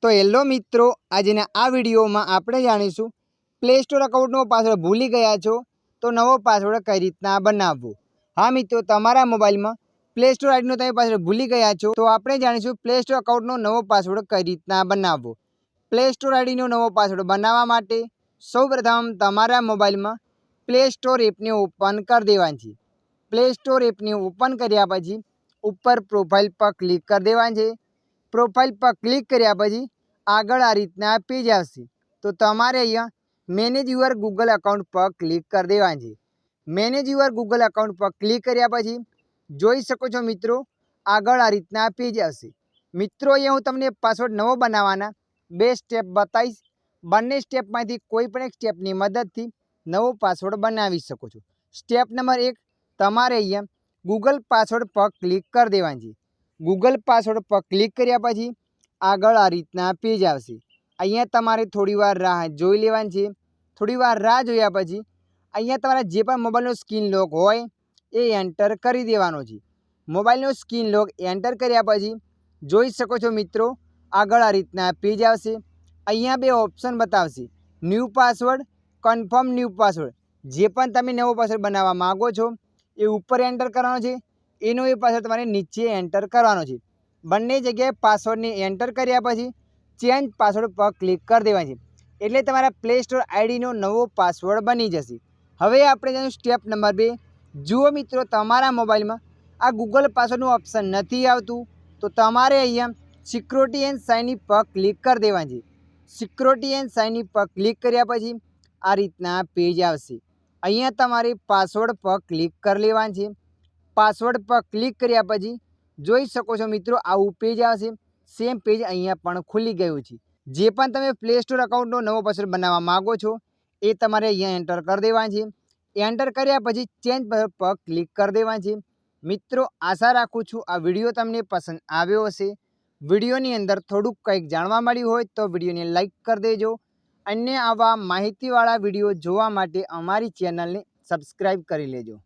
तो हेलो मित्रों, આજના આ વિડીયોમાં આપણે જાણીશું પ્લે સ્ટોર એકાઉન્ટનો પાસવર્ડ ભૂલી ગયા છો તો નવો પાસવર્ડ કઈ રીતના બનાવવો। હા મિત્રો, તમારા મોબાઈલમાં પ્લે સ્ટોર આઈડીનો તમે પાસવર્ડ ભૂલી ગયા છો તો આપણે જાણીશું પ્લે સ્ટોર એકાઉન્ટનો નવો પાસવર્ડ કઈ રીતના બનાવવો। પ્લે સ્ટોર આઈડીનો નવો પાસવર્ડ બનાવવા માટે સૌપ્રથમ તમારા મોબાઈલમાં પ્લે સ્ટોર એપને ઓપન કરી દેવાની છે। પ્લે સ્ટોર એપને ઓપન કર્યા પછી ઉપર પ્રોફાઇલ પર ક્લિક કરી દેવાની છે। प्रोफाइल पर क्लिक कर्या पछी आगळ आ रीतना पेज आवशे तो तमारे अहींया मैनेज योर गूगल अकाउंट पर क्लिक कर देवानुं छे। मैनेज योर गूगल अकाउंट पर क्लिक कर्या पछी जोई शको छो मित्रों आगळ आ रीतना पेज आवशे। मित्रों अहींया हूँ तमने पासवर्ड नवो बनाववाना बे स्टेप बताईश। बंने स्टेपमांथी कोई पण एक स्टेपनी मददथी नवो पासवर्ड बनावी शको छो। स्टेप नंबर 1 तमारे अहींया गूगल पासवर्ड पर क्लिक कर देवानुं छे। गूगल पासवर्ड पर क्लिक कर्या पछी आगळ आ रीतना पेज आवशे। अहींया तमारे थोड़ी वार राह जोई लेवानी छे। थोड़ी वार राह जोया पछी अहींया तमारा जे पण मोबाइलनो स्क्रीन लॉक होय ए एंटर करी देवानो छे। मोबाइलनो स्क्रीन लॉक एंटर कर्या पछी जोई शको छो मित्रों आगळ आ रीतना पेज आवशे। अहींया बे ऑप्शन बतावशे new password, confirm new password. जे पण तमे नवो पासवर्ड बनाववा मांगो छो ए उपर एंटर करवानो छे, एनो ए पासवर्ड तमारे नीचे एंटर करवानो छे। बंने जग्याए पासवर्ड ने एंटर कर्या पछी चेन्ज पासवर्ड पर क्लिक कर देवानुं छे एटले तमारा प्ले स्टोर आईडीनो नवो पासवर्ड बनी जशे। हवे आपणे जाणीए स्टेप नंबर 2। जुओ मित्रों, तमारा मोबाइलमां आ गूगल पासवर्डनुं ऑप्शन नथी आवतुं तो तमारे अहींया सिक्योरिटी एंड साइन इन पर क्लिक कर देवानुं छे। सिक्योरिटी एंड साइन इन पर क्लिक कर्या पछी आ रीतना पेज आवशे। अहींया तमारे पासवर्ड पर क्लिक कर लेवानुं छे। पासवर्ड पर क्लिक कर्या पछी जोई शको छो मित्रों आवुं पेज आवशे। सेम पेज अहींया पण खुली गयुं छे। जे पण तमे प्ले स्टोर अकाउंटनो नवो पासवर्ड बनाववा मांगो छो ए तमारे अहींया एंटर कर देवानुं छे। एंटर कर्या पछी चेन्ज पासवर्ड पर क्लिक कर देवानुं छे। मित्रों, आशा राखुं छुं आ विडियो तमने पसंद आव्यो हशे। विडियोनी अंदर थोडुंक कंईक जाणवा मळ्युं होय तो विडियोने लाइक कर देजो। अन्य आवा माहितीवाळा विडियो जोवा माटे अमारी चेनलने सब्सक्राइब करी लेजो।